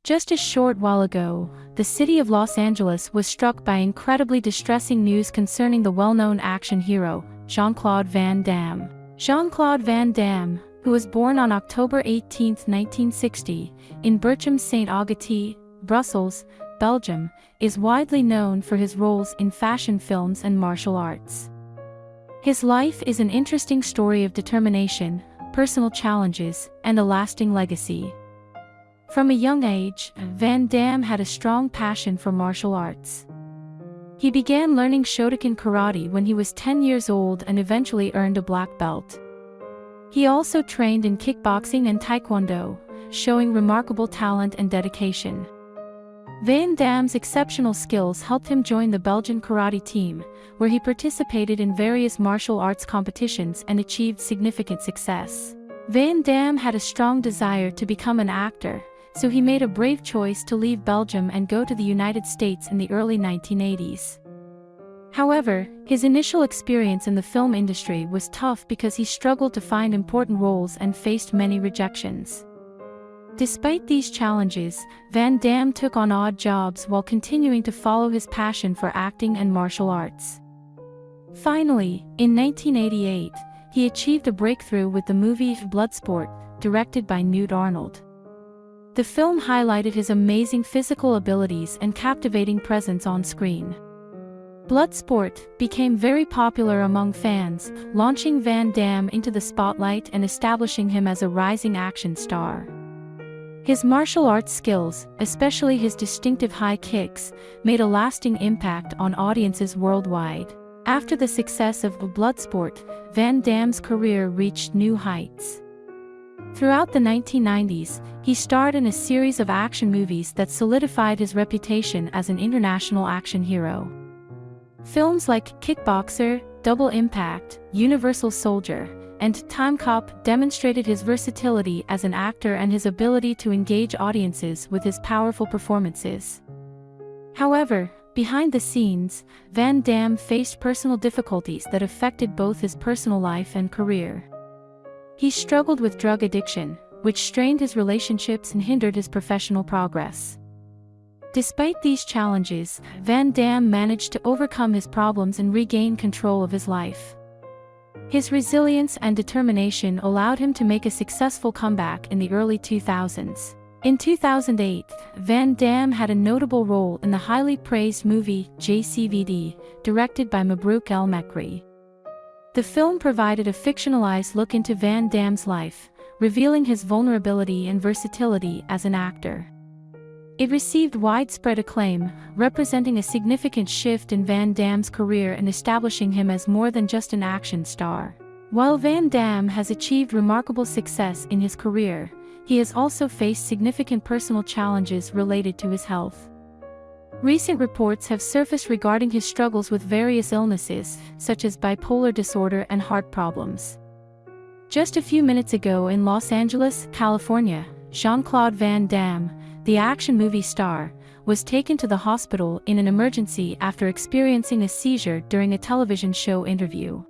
Just a short while ago, the city of Los Angeles was struck by incredibly distressing news concerning the well-known action hero, Jean-Claude Van Damme. Jean-Claude Van Damme, who was born on October 18, 1960, in Berchem-Saint-Agathe, Brussels, Belgium, is widely known for his roles in fashion films and martial arts. His life is an interesting story of determination, personal challenges, and a lasting legacy. From a young age, Van Damme had a strong passion for martial arts. He began learning Shotokan karate when he was 10 years old and eventually earned a black belt. He also trained in kickboxing and taekwondo, showing remarkable talent and dedication. Van Damme's exceptional skills helped him join the Belgian karate team, where he participated in various martial arts competitions and achieved significant success. Van Damme had a strong desire to become an actor, so he made a brave choice to leave Belgium and go to the United States in the early 1980s. However, his initial experience in the film industry was tough because he struggled to find important roles and faced many rejections. Despite these challenges, Van Damme took on odd jobs while continuing to follow his passion for acting and martial arts. Finally, in 1988, he achieved a breakthrough with the movie Bloodsport, directed by Knut Arnold. The film highlighted his amazing physical abilities and captivating presence on screen. Bloodsport became very popular among fans, launching Van Damme into the spotlight and establishing him as a rising action star. His martial arts skills, especially his distinctive high kicks, made a lasting impact on audiences worldwide. After the success of Bloodsport, Van Damme's career reached new heights. Throughout the 1990s, he starred in a series of action movies that solidified his reputation as an international action hero. Films like Kickboxer, Double Impact, Universal Soldier, and Time Cop demonstrated his versatility as an actor and his ability to engage audiences with his powerful performances. However, behind the scenes, Van Damme faced personal difficulties that affected both his personal life and career. He struggled with drug addiction, which strained his relationships and hindered his professional progress. Despite these challenges, Van Damme managed to overcome his problems and regain control of his life. His resilience and determination allowed him to make a successful comeback in the early 2000s. In 2008, Van Damme had a notable role in the highly praised movie JCVD, directed by Mabrouk El Mekri. The film provided a fictionalized look into Van Damme's life, revealing his vulnerability and versatility as an actor. It received widespread acclaim, representing a significant shift in Van Damme's career and establishing him as more than just an action star. While Van Damme has achieved remarkable success in his career, he has also faced significant personal challenges related to his health. Recent reports have surfaced regarding his struggles with various illnesses, such as bipolar disorder and heart problems. Just a few minutes ago in Los Angeles, California, Jean-Claude Van Damme, the action movie star, was taken to the hospital in an emergency after experiencing a seizure during a television show interview.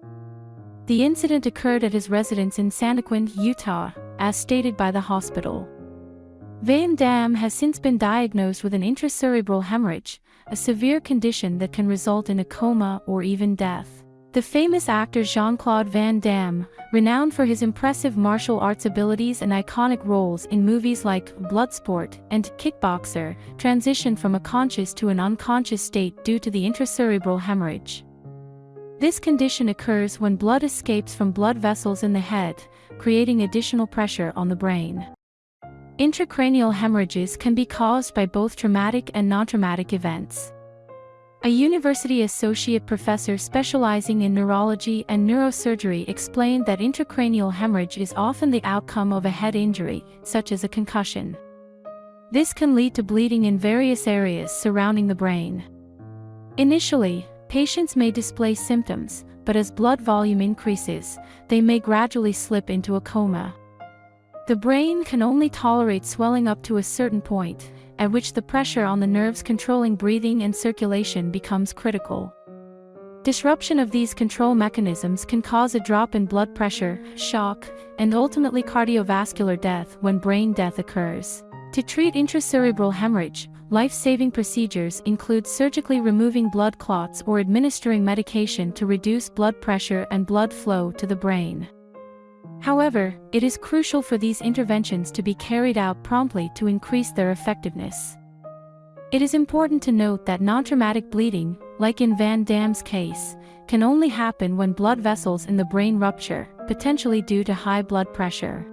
The incident occurred at his residence in Santaquin, Utah, as stated by the hospital. Van Damme has since been diagnosed with an intracerebral hemorrhage, a severe condition that can result in a coma or even death. The famous actor Jean-Claude Van Damme, renowned for his impressive martial arts abilities and iconic roles in movies like Bloodsport and Kickboxer, transitioned from a conscious to an unconscious state due to the intracerebral hemorrhage. This condition occurs when blood escapes from blood vessels in the head, creating additional pressure on the brain. Intracranial hemorrhages can be caused by both traumatic and non-traumatic events. A university associate professor specializing in neurology and neurosurgery explained that intracranial hemorrhage is often the outcome of a head injury, such as a concussion. This can lead to bleeding in various areas surrounding the brain. Initially, patients may display symptoms, but as blood volume increases, they may gradually slip into a coma. The brain can only tolerate swelling up to a certain point, at which the pressure on the nerves controlling breathing and circulation becomes critical. Disruption of these control mechanisms can cause a drop in blood pressure, shock, and ultimately cardiovascular death when brain death occurs. To treat intracerebral hemorrhage, life-saving procedures include surgically removing blood clots or administering medication to reduce blood pressure and blood flow to the brain. However, it is crucial for these interventions to be carried out promptly to increase their effectiveness. It is important to note that non-traumatic bleeding, like in Van Damme's case, can only happen when blood vessels in the brain rupture, potentially due to high blood pressure.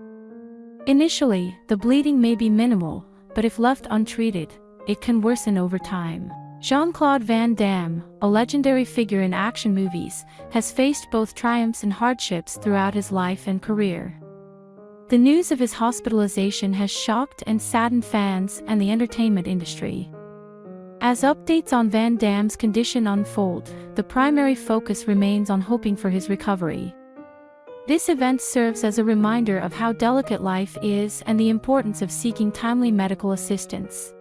Initially, the bleeding may be minimal, but if left untreated, it can worsen over time. Jean-Claude Van Damme, a legendary figure in action movies, has faced both triumphs and hardships throughout his life and career. The news of his hospitalization has shocked and saddened fans and the entertainment industry. As updates on Van Damme's condition unfold, the primary focus remains on hoping for his recovery. This event serves as a reminder of how delicate life is and the importance of seeking timely medical assistance.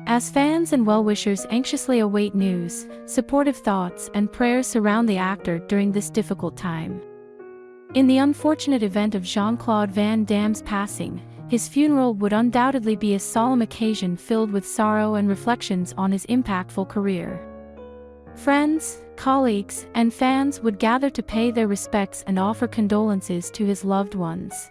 As fans and well-wishers anxiously await news, supportive thoughts and prayers surround the actor during this difficult time. In the unfortunate event of Jean-Claude Van Damme's passing, his funeral would undoubtedly be a solemn occasion filled with sorrow and reflections on his impactful career. Friends, colleagues, and fans would gather to pay their respects and offer condolences to his loved ones.